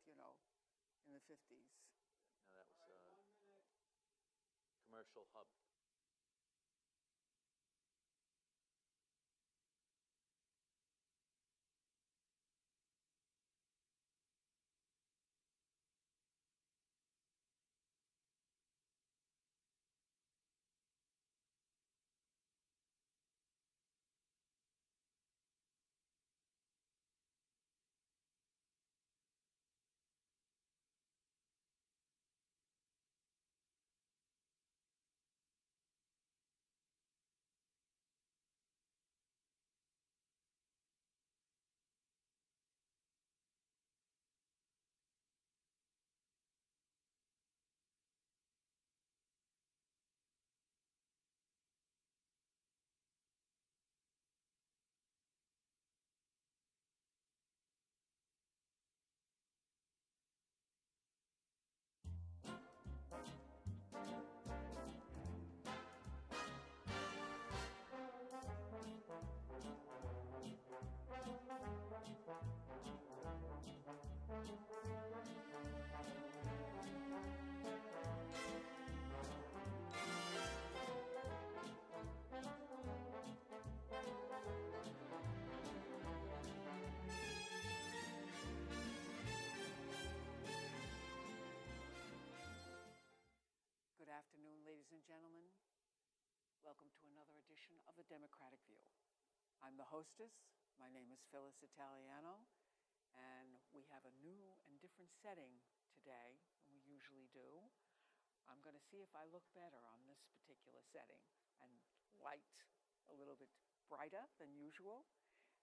it, in the 50s. No, that was a commercial hub. Good afternoon, ladies and gentlemen. Welcome to another edition of The Democratic View. I'm the hostess. My name is Phyllis Italiano, and we have a new and different setting today than we usually do. I'm going to see if I look better on this particular setting and light a little bit brighter than usual.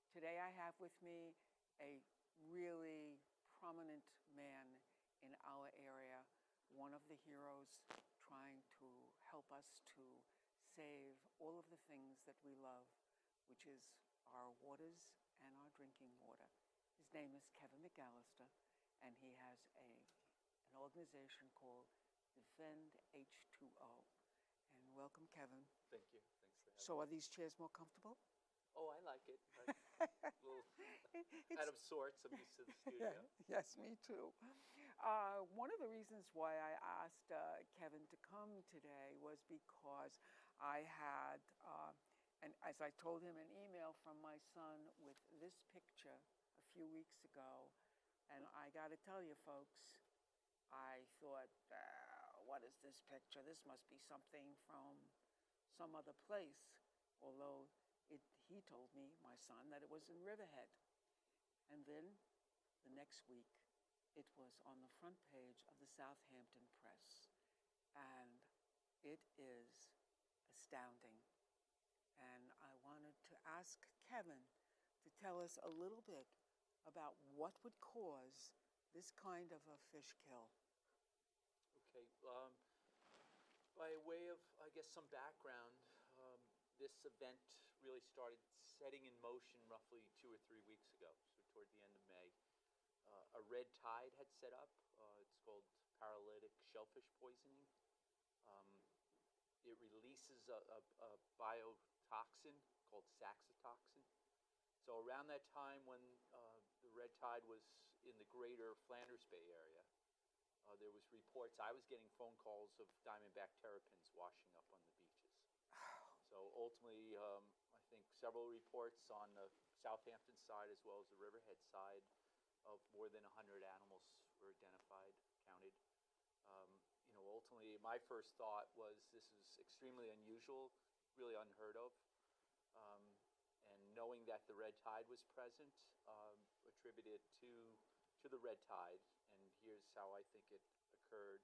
Today I have with me a really prominent man in our area, one of the heroes trying to help us to save all of the things that we love, which is our waters and our drinking water. His name is Kevin McAllister, and he has an organization called Defend H2O. And welcome, Kevin. Thank you. Thanks for having me. So are these chairs more comfortable? Oh, I like it. A little out of sorts. I'm used to the studio. Yes, me too. One of the reasons why I asked Kevin to come today was because I had, and as I told him, an email from my son with this picture a few weeks ago. And I got to tell you, folks, I thought, what is this picture? This must be something from some other place, although he told me, my son, that it was in Riverhead. And then the next week, it was on the front page of the Southampton Press. And it is astounding. And I wanted to ask Kevin to tell us a little bit about what would cause this kind of a fish kill. Okay. By way of, I guess, some background, this event really started setting in motion roughly 2 or 3 weeks ago, so toward the end of May. A red tide had set up. It's called paralytic shellfish poisoning. It releases a biotoxin called saxitoxin. So around that time when the red tide was in the greater Flanders Bay area, there was reports, I was getting phone calls of diamondback terrapins washing up on the beaches. So ultimately, I think several reports on the Southampton side as well as the Riverhead side of more than 100 animals were identified, counted. Ultimately, my first thought was this is extremely unusual, really unheard of. And knowing that the red tide was present, attributed to the red tide, and here's how I think it occurred.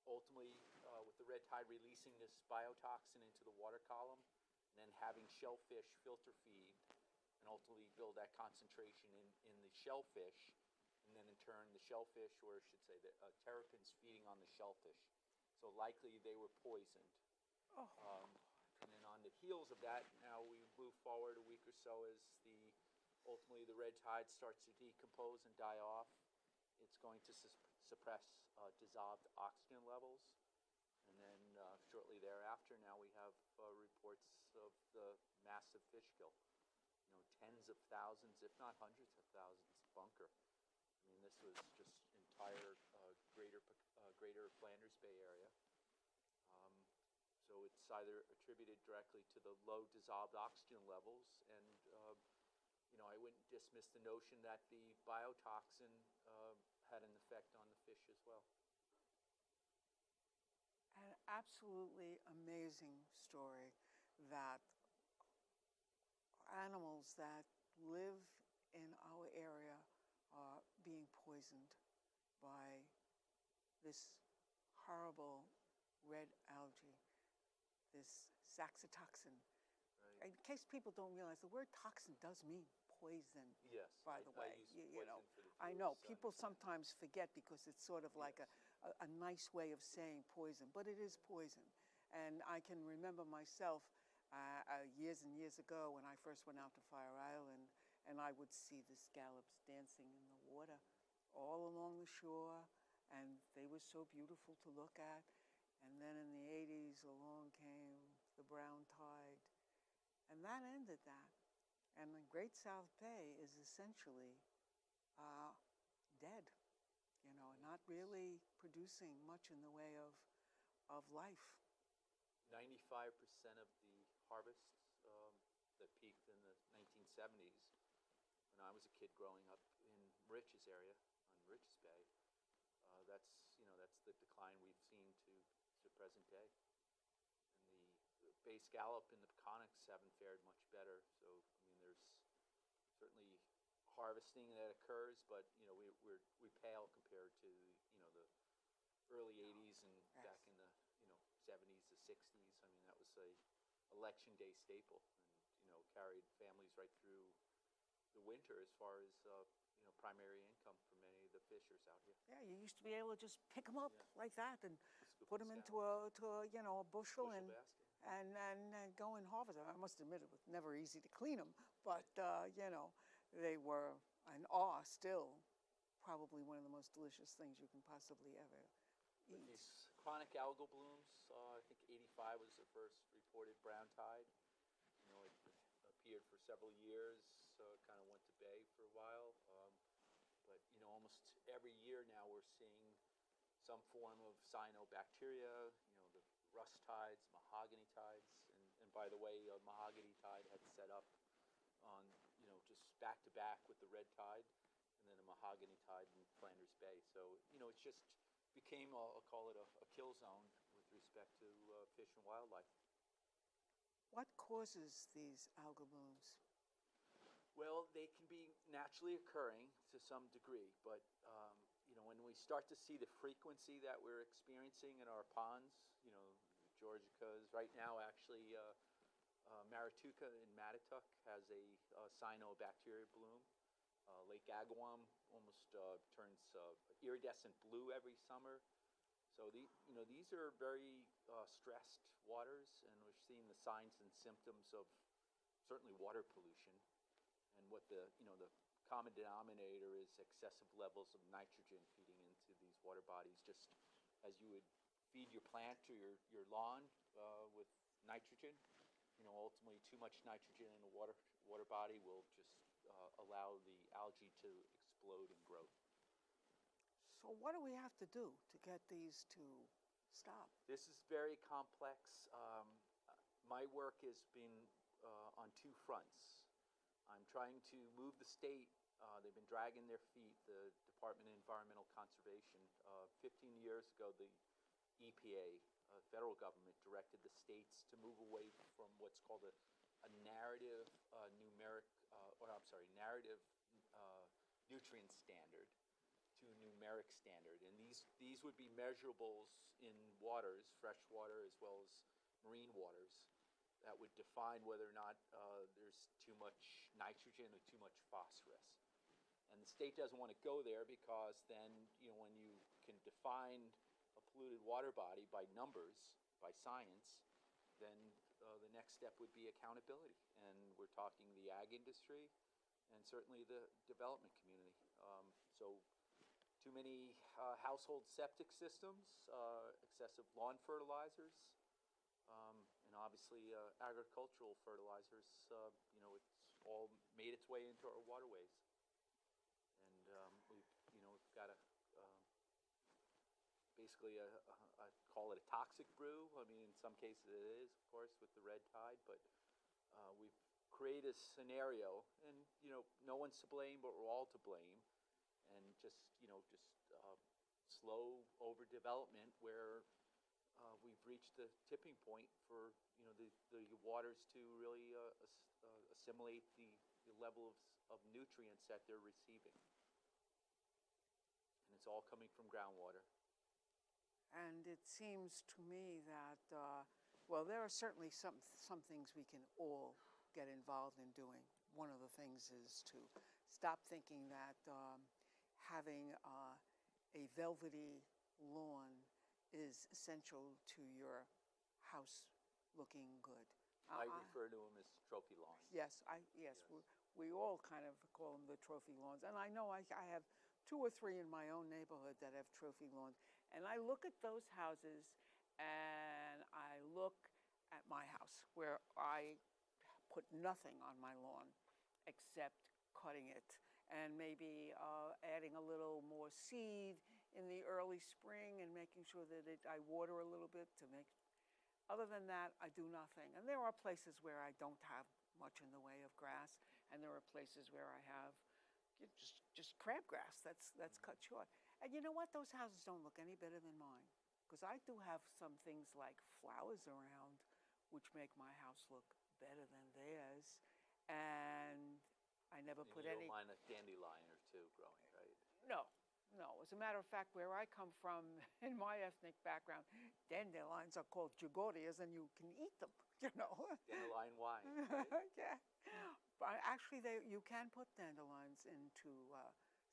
Ultimately, with the red tide releasing this biotoxin into the water column, and then having shellfish filter feed, and ultimately build that concentration in the shellfish, and then in turn the shellfish, or I should say the terrapins feeding on the shellfish. So likely they were poisoned. Oh. And then on the heels of that, now we move forward a week or so as ultimately the red tide starts to decompose and die off. It's going to suppress dissolved oxygen levels. And then shortly thereafter, now we have reports of the massive fish kill. Tens of thousands, if not hundreds of thousands, bunker. I mean, this was just Flanders Bay area. So it's either attributed directly to the low dissolved oxygen levels, and I wouldn't dismiss the notion that the biotoxin had an effect on the fish as well. An absolutely amazing story that animals that live in our area are being poisoned by this horrible red algae, this saxitoxin. Right. In case people don't realize, the word toxin does mean poison. Yes, by the way, I use poison for the I know viewers, people sometimes forget because it's sort of like Yes. a nice way of saying poison, but it is poison. And I can remember myself years and years ago when I first went out to Fire Island, and I would see the scallops dancing in the water all along the shore, and they were so beautiful to look at. And then in the 80s, along came the brown tide, and that ended that. And the Great South Bay is essentially dead, not really producing much in the way of life. 95% of the harvests that peaked in the 1970s, when I was a kid growing up in Rich's area, on Rich's Bay, that's the decline we've seen to present day. And the bay scallop and the Peconics haven't fared much better. So there's certainly harvesting that occurs, but we pale compared to the early 80s and Yes. back in the 70s to 60s. That was a election day staple, and carried families right through the winter as far as primary income for many of the fishers out here. Yeah, you used to be able to just pick them up like that and Scoop put the them into scallops. a bushel and basket. and go and harvest them. I must admit it was never easy to clean them, but they were and are still probably one of the most delicious things you can possibly ever But eat. these chronic algal blooms, I think 85 was the first reported brown tide. It appeared for several years, kind of went to bay for a while. But almost every year now we're seeing some form of cyanobacteria, the rust tides, mahogany tides. And by the way, mahogany tide had set up on, just back to back with the red tide, and then a mahogany tide in Flanders Bay. So, it's just became, I'll call it a kill zone with respect to fish and wildlife. What causes these algal blooms? Well, they can be naturally occurring to some degree, but when we start to see the frequency that we're experiencing in our ponds, Georgicas, right now actually Marituka in Mattituck has a cyanobacteria bloom. Lake Agawam almost turns iridescent blue every summer. So these are very stressed waters, and we're seeing the signs and symptoms of certainly water pollution. And what the common denominator is excessive levels of nitrogen feeding into these water bodies, just as you would feed your plant or your lawn with nitrogen. Ultimately, too much nitrogen in a water body will just allow the algae to explode and grow. So what do we have to do to get these to stop? This is very complex. My work has been on two fronts. I'm trying to move the state. They've been dragging their feet, the Department of Environmental Conservation. 15 years ago, the EPA, federal government, directed the states to move away from what's called a narrative narrative nutrient standard to a numeric standard. And these would be measurables in waters, fresh water as well as marine waters, that would define whether or not there's too much nitrogen or too much phosphorus. And the state doesn't want to go there because then, when you can define a polluted water body by numbers, by science, then the next step would be accountability. And we're talking the ag industry and certainly the development community. So too many household septic systems, excessive lawn fertilizers, and obviously agricultural fertilizers. It's all made its way into our waterways, and we've got to basically I call it a toxic brew. I mean, in some cases it is, of course, with the red tide, but we've created a scenario, and no one's to blame, but we're all to blame, and just slow overdevelopment where we've reached the tipping point for the waters to really assimilate the level of nutrients that they're receiving, and it's all coming from groundwater. And it seems to me that, well, there are certainly some things we can all get involved in doing. One of the things is to stop thinking that having a velvety lawn is essential to your house looking good. I refer to them as trophy lawns. Yes. We all kind of call them the trophy lawns. And I know I have 2 or 3 in my own neighborhood that have trophy lawns. And I look at those houses and I look at my house where I put nothing on my lawn except cutting it and maybe adding a little more seed in the early spring and making sure that I water a little bit to make. Other than that, I do nothing. And there are places where I don't have much in the way of grass, and there are places where I have just crabgrass that's cut short. And you know what? Those houses don't look any better than mine, because I do have some things like flowers around which make my house look better than theirs, and I never put any. You don't mind a dandelion or two growing, right? No. As a matter of fact, where I come from, in my ethnic background, dandelions are called jagodias, and you can eat them. Dandelion wine. Right? Yeah. But actually, you can put dandelions into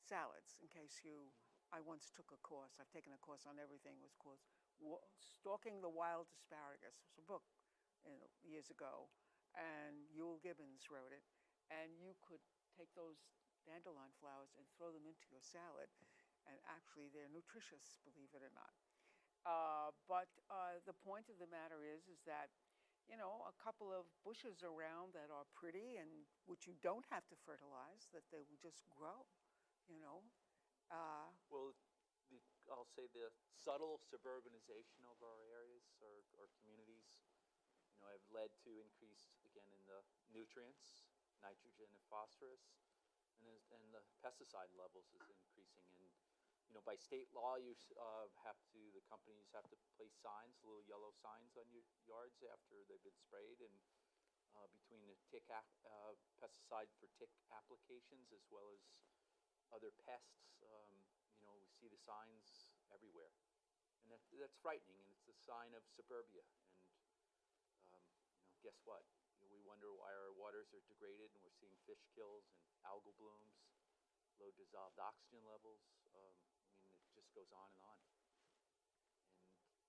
salads. In case I once took a course. I've taken a course on everything. It was called "Stalking the Wild Asparagus." It was a book years ago, and Yule Gibbons wrote it. And you could take those dandelion flowers and throw them into your salad, and actually they're nutritious, believe it or not. But the point of the matter is that a couple of bushes around that are pretty and which you don't have to fertilize, that they will just grow. Well, I'll say the subtle suburbanization of our areas or communities, have led to increase again in the nutrients, nitrogen and phosphorus, and the pesticide levels is increasing. And by state law, the companies have to place signs, little yellow signs on your yards after they've been sprayed, and between the pesticide for tick applications as well as other pests, we see the signs everywhere, and that's frightening, and it's a sign of suburbia. And guess what? We wonder why our waters are degraded, and we're seeing fish kills and algal blooms, low dissolved oxygen levels. It just goes on and on.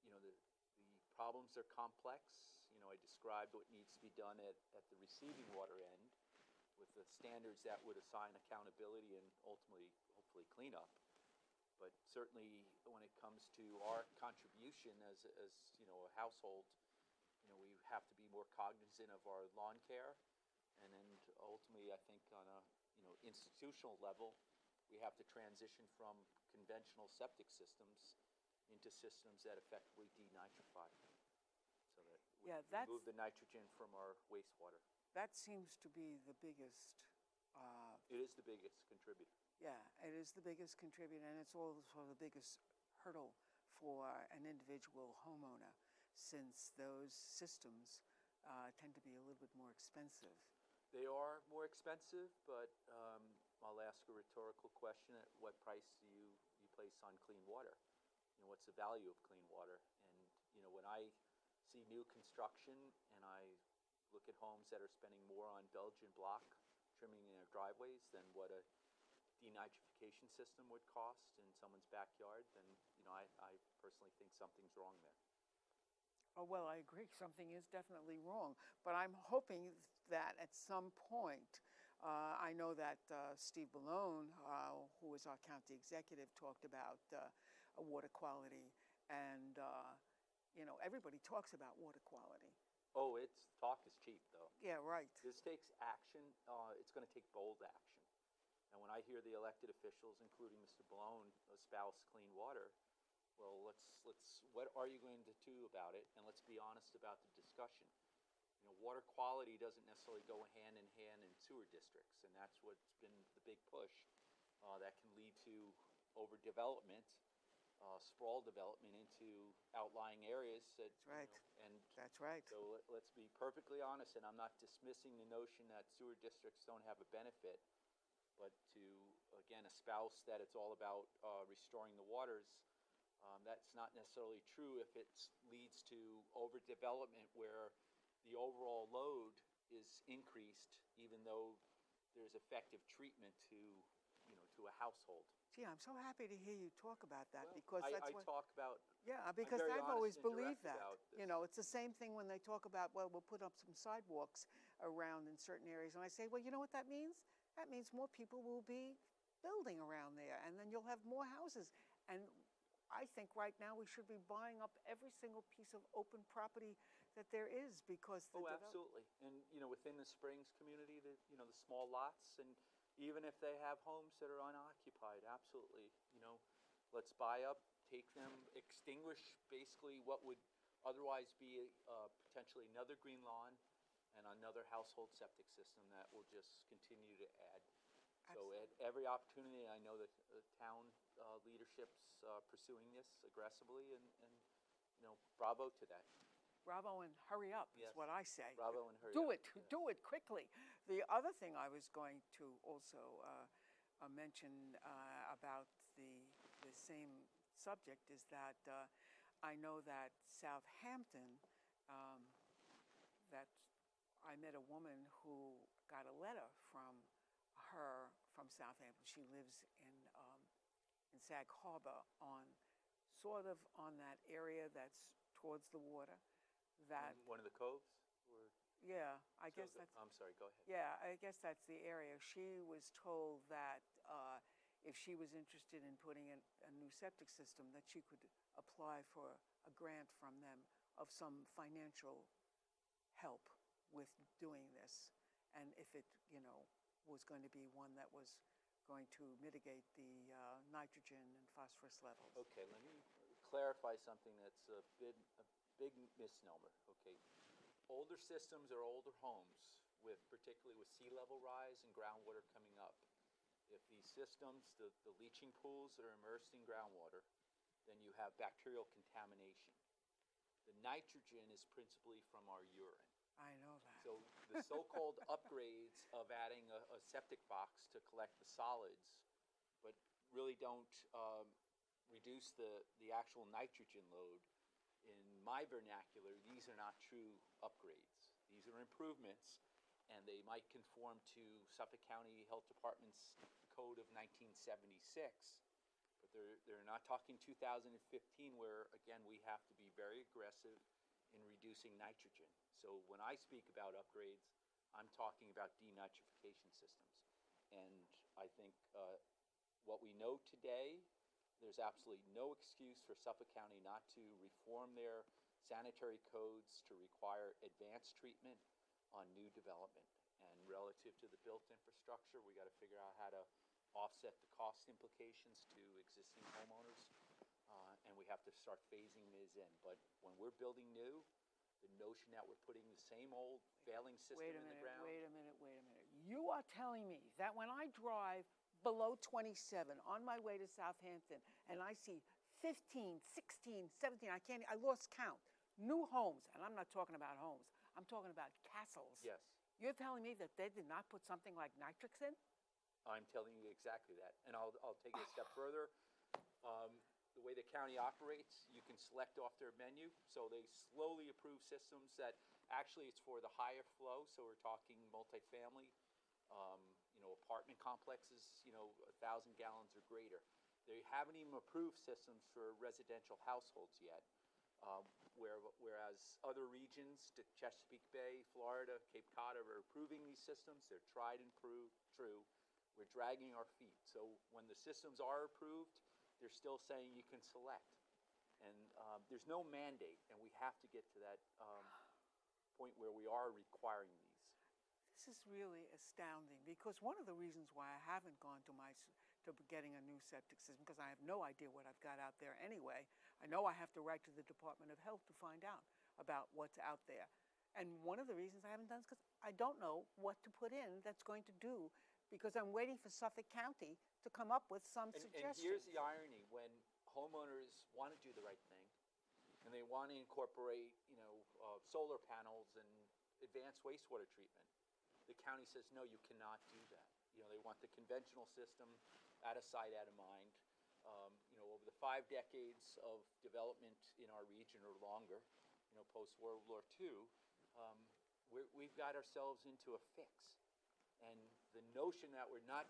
And the problems are complex. I described what needs to be done at the receiving water end, with the standards that would assign accountability and ultimately, hopefully, cleanup. But certainly, when it comes to our contribution as a household, we have to be more cognizant of our lawn care, and then ultimately, I think on a institutional level, we have to transition from conventional septic systems into systems that effectively denitrify, so that we remove the nitrogen from our wastewater. That seems to be the biggest. It is the biggest contributor. Yeah, it is the biggest contributor, and it's also the biggest hurdle for an individual homeowner, since those systems tend to be a little bit more expensive. They are more expensive, but I'll ask a rhetorical question: at what price do you place on clean water? What's the value of clean water? And when I see new construction and I look at homes that are spending more on Belgian block trimming in their driveways than what a denitrification system would cost in someone's backyard, then I personally think something's wrong there. Oh, well, I agree. Something is definitely wrong. But I'm hoping that at some point, I know that Steve Ballone, who was our county executive, talked about water quality. And, everybody talks about water quality. Oh, talk is cheap, though. Yeah, right. This takes action. It's going to take bold action. And when I hear the elected officials, including Mr. Ballone, espouse clean water, well, what are you going to do about it? And let's be honest about the discussion. You know, water quality doesn't necessarily go hand in hand in sewer districts, and that's what's been the big push. That can lead to overdevelopment, sprawl development into outlying areas. That's right. And That's right. so let's be perfectly honest, and I'm not dismissing the notion that sewer districts don't have a benefit, but to, again, espouse that it's all about restoring the waters, that's not necessarily true if it leads to overdevelopment where the overall load is increased, even though there's effective treatment to, to a household. Gee, I'm so happy to hear you talk about that, Well, because that's I what. talk about. Yeah, because very I've honest always and believed direct that. about this. It's the same thing when they talk about, well, we'll put up some sidewalks around in certain areas. And I say, well, you know what that means? That means more people will be building around there, and then you'll have more houses. And I think right now we should be buying up every single piece of open property that there is, because Oh, absolutely. And, within the Springs community, the small lots, and even if they have homes that are unoccupied, absolutely, let's buy up, take them, extinguish basically what would otherwise be potentially another green lawn and another household septic system that will just continue to add. So at every opportunity, I know that the town leadership's pursuing this aggressively, and bravo to that. Bravo and hurry up is Yes. what I say. Bravo and hurry Do up. it. Yes. Do it quickly. The other thing I was going to also mention about the same subject is that I know that Southampton, that I met a woman who got a letter from Southampton. She lives in Sag Harbor, sort of on that area that's towards the water. That One of the coves? Or yeah, I guess that's. I'm sorry, go ahead. Yeah, I guess that's the area. She was told that if she was interested in putting in a new septic system, that she could apply for a grant from them of some financial help with doing this, and if it, was going to be one that was going to mitigate the nitrogen and phosphorus levels. Okay, let me clarify something that's a big misnomer. Okay, older systems are older homes, particularly with sea level rise and groundwater coming up. If these systems, the leaching pools that are immersed in groundwater, then you have bacterial contamination. The nitrogen is principally from our urine. I know that. So the so-called upgrades of adding a septic box to collect the solids, but really don't reduce the actual nitrogen load, in my vernacular, these are not true upgrades. These are improvements, and they might conform to Suffolk County Health Department's code of 1976, but they're not talking 2015, where, again, we have to be very aggressive in reducing nitrogen. So when I speak about upgrades, I'm talking about denitrification systems. And I think what we know today, there's absolutely no excuse for Suffolk County not to reform their sanitary codes to require advanced treatment on new development. And relative to the built infrastructure, we got to figure out how to offset the cost implications to existing homeowners, and we have to start phasing these in. But when we're building new, the notion that we're putting the same old failing system in the ground. Wait a minute. You are telling me that when I drive below 27 on my way to Southampton and I see 15, 16, 17, I lost count, new homes, and I'm not talking about homes, I'm talking about castles. Yes. You're telling me that they did not put something like nitrix in? I'm telling you exactly that. And I'll take it a step further. The way the county operates, you can select off their menu. So they slowly approve systems that actually it's for the higher flow. So we're talking multifamily, apartment complexes, 1,000 gallons or greater. They haven't even approved systems for residential households yet. Whereas other regions, Chesapeake Bay, Florida, Cape Cod, are approving these systems. They're tried and true. We're dragging our feet. So when the systems are approved, they're still saying you can select. And there's no mandate, and we have to get to that point where we are requiring these. This is really astounding, because one of the reasons why I haven't gone to to getting a new septic system because I have no idea what I've got out there anyway. I know I have to write to the Department of Health to find out about what's out there. And one of the reasons I haven't done is because I don't know what to put in that's going to do, because I'm waiting for Suffolk County to come up with some suggestions. And here's the irony: when homeowners want to do the right thing, and they want to incorporate, solar panels and advanced wastewater treatment, the county says, no, you cannot do that. They want the conventional system, out of sight, out of mind. Over the 5 decades of development in our region or longer, post-World War II, we've got ourselves into a fix. And the notion that we're not,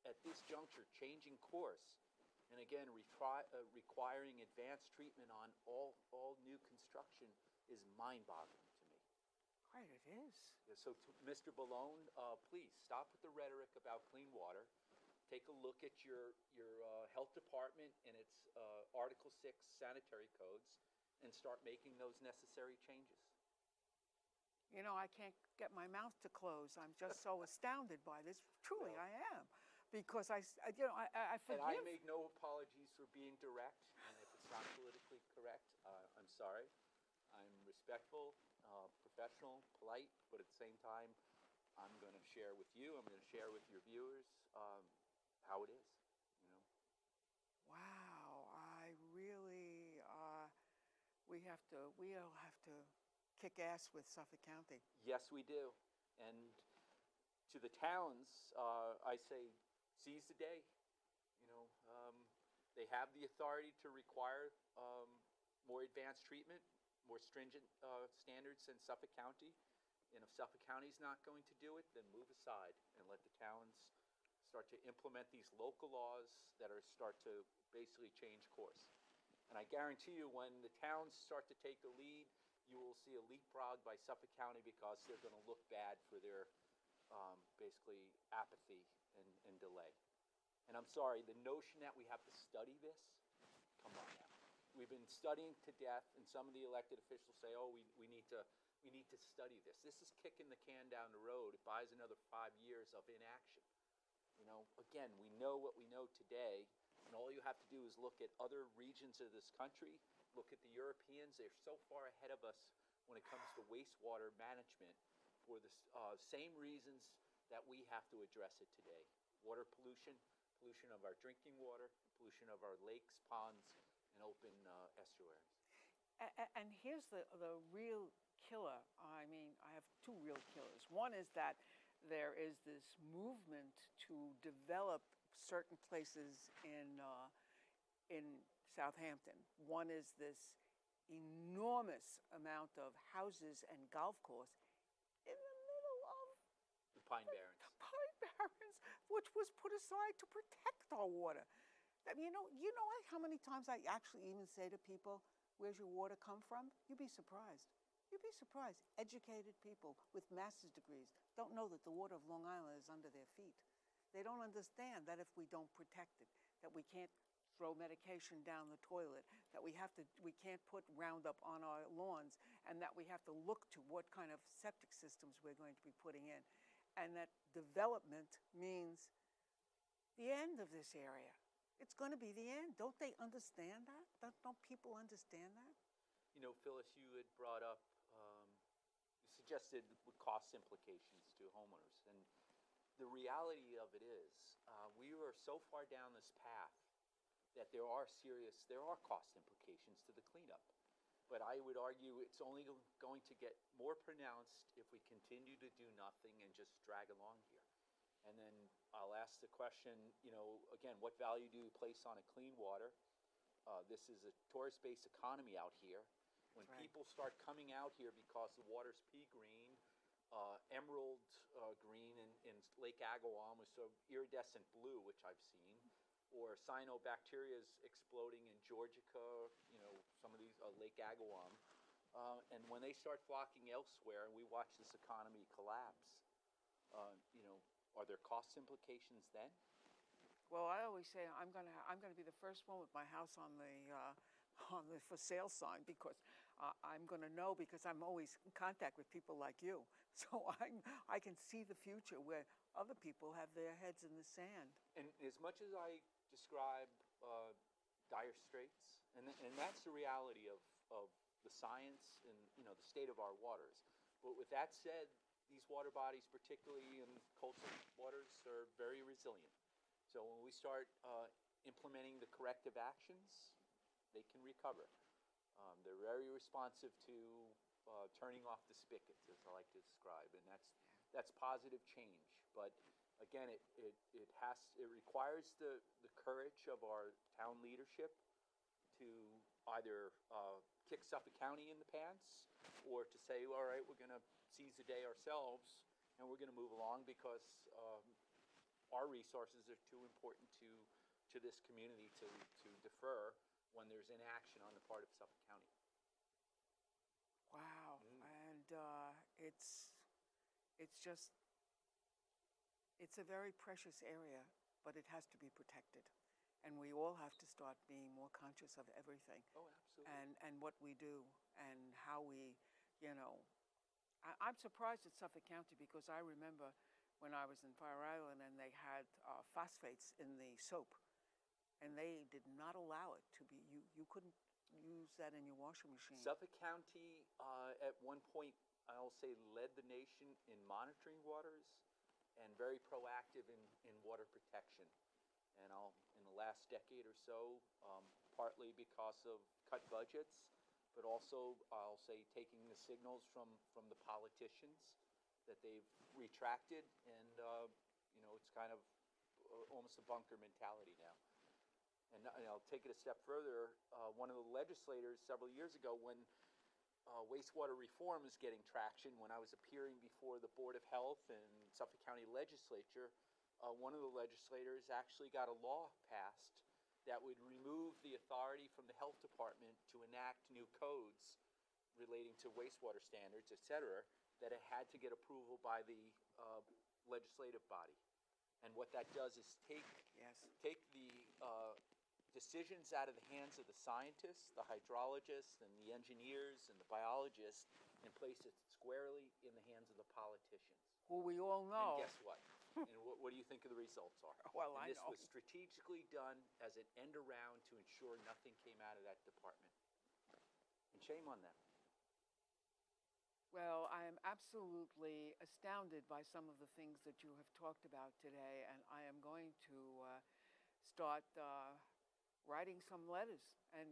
at this juncture, changing course, and again, requiring advanced treatment on all new construction is mind-boggling to me. Right, it is. So, Mr. Ballone, please stop with the rhetoric about clean water. Take a look at your health department and its Article 6 sanitary codes, and start making those necessary changes. I can't get my mouth to close. I'm just so astounded by this. Truly, Well, I am, because I forgive. And I make no apologies for being direct, and if it's not politically correct, I'm sorry. I'm respectful, professional, polite, but at the same time, I'm going to share with you, I'm going to share with your viewers how it is. Wow, I really, we all have to kick ass with Suffolk County. Yes, we do. And to the towns, I say, seize the day. They have the authority to require more advanced treatment, more stringent standards than Suffolk County. And if Suffolk County is not going to do it, then move aside and let the towns start to implement these local laws that start to basically change course. And I guarantee you, when the towns start to take the lead, you will see a leapfrog by Suffolk County, because they're going to look bad for their basically apathy and delay. And I'm sorry, the notion that we have to study this, come on now. We've been studying to death, and some of the elected officials say, oh, we need to study this. This is kicking the can down the road. It buys another 5 years of inaction. Again, we know what we know today, and all you have to do is look at other regions of this country, look at the Europeans. They're so far ahead of us when it comes to wastewater management for the same reasons that we have to address it today. Water pollution, pollution of our drinking water, pollution of our lakes, ponds, and open estuaries. And here's the real killer. I mean, I have two real killers. One is that there is this movement to develop certain places in Southampton. One is this enormous amount of houses and golf course in the middle of The Pine Barrens. the Pine Barrens, which was put aside to protect our water. I mean, how many times I actually even say to people, where's your water come from? You'd be surprised. You'd be surprised. Educated people with master's degrees don't know that the water of Long Island is under their feet. They don't understand that if we don't protect it, that we can't throw medication down the toilet, that we can't put Roundup on our lawns, and that we have to look to what kind of septic systems we're going to be putting in. And that development means the end of this area. It's going to be the end. Don't they understand that? Don't people understand that? Phyllis, you had brought up, you suggested cost implications to homeowners. And the reality of it is, we are so far down this path that there are cost implications to the cleanup. But I would argue it's only going to get more pronounced if we continue to do nothing and just drag along here. And then I'll ask the question, again, what value do you place on a clean water? This is a tourist-based economy out here. When That's right. People start coming out here because the water's pea green, emerald green in Lake Agawam is so iridescent blue, which I've seen, or cyanobacteria is exploding in Georgica, some of these Lake Agawam. And when they start flocking elsewhere and we watch this economy collapse, are there cost implications then? Well, I always say I'm gonna be the first one with my house on the for sale sign, because I'm gonna know, because I'm always in contact with people like you. So I can see the future where other people have their heads in the sand. And as much as I describe dire straits, and that's the reality of the science and the state of our waters. But with that said, these water bodies, particularly in coastal waters, are very resilient. So when we start implementing the corrective actions, they can recover. They're very responsive to turning off the spigots, as I like to describe, and that's positive change. But again, it requires the courage of our town leadership to either kick Suffolk County in the pants, or to say, all right, we're going to seize the day ourselves, and we're going to move along because our resources are too important to this community to defer when there's inaction on the part of Suffolk County. Wow. And it's a very precious area, but it has to be protected. And we all have to start being more conscious of everything. Oh, absolutely. And what we do and how we, I'm surprised at Suffolk County, because I remember when I was in Fire Island and they had phosphates in the soap, and they did not allow it to be, you couldn't use that in your washing machine. Suffolk County, at one point, I'll say, led the nation in monitoring waters and very proactive in water protection. And in the last decade or so, partly because of cut budgets, but also, I'll say, taking the signals from the politicians that they've retracted, and it's kind of almost a bunker mentality now. And I'll take it a step further. One of the legislators several years ago, when wastewater reform was getting traction, when I was appearing before the Board of Health and Suffolk County Legislature, one of the legislators actually got a law passed that would remove the authority from the health department to enact new codes relating to wastewater standards, et cetera, that it had to get approval by the legislative body. And what that does is take the decisions out of the hands of the scientists, the hydrologists, and the engineers, and the biologists, and place it squarely in the hands of the politicians. Who we all know. And guess what? And what do you think of the results are? Well, and I this know. was strategically done as an end around to ensure nothing came out of that department. And shame on them. Well, I am absolutely astounded by some of the things that you have talked about today, and I am going to start writing some letters and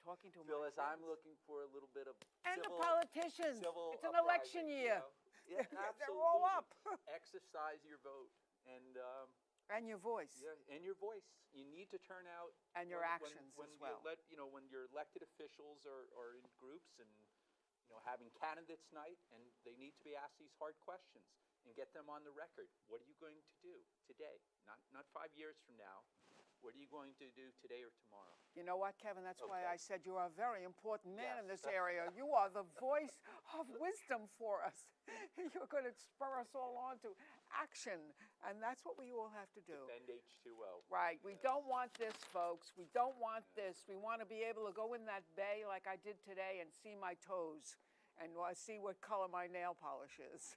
talking to Phyllis, my I'm looking for a little bit of and civil, the politicians. civil It's an uprising, election year. Yeah, They're all up. Exercise your vote and your voice. Yeah, and your voice. You need to turn out. And your actions when as well. When your elected officials are in groups and having candidates night, and they need to be asked these hard questions and get them on the record. What are you going to do today? Not 5 years from now. What are you going to do today or tomorrow? You know what, Kevin? That's why I said you are a very important man in Yes. this area. You are the voice of wisdom for us. You're going to spur us all on to action, and that's what we all have to do. Defend H2O. Right. We don't want this, folks. We don't want this. We want to be able to go in that bay like I did today and see my toes and see what color my nail polish is.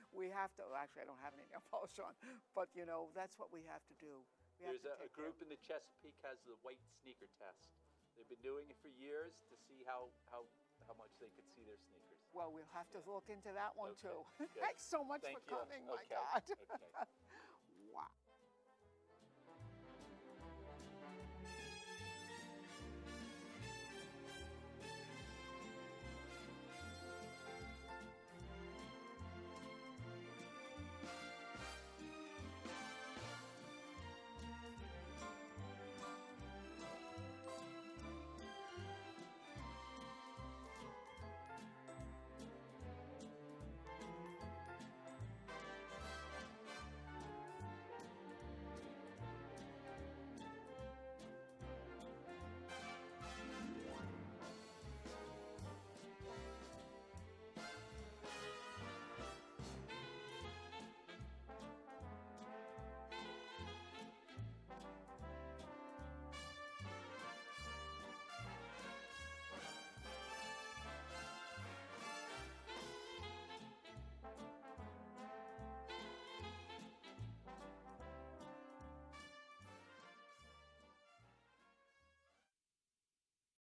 We have to. Actually, I don't have any nail polish on, but that's what we have to do. There's a group in the Chesapeake has the white sneaker test. They've been doing it for years to see how much they could see their sneakers. Well, we'll have to look into that one too. Good. Thanks so much Thank for you. coming, my Okay. God. Okay.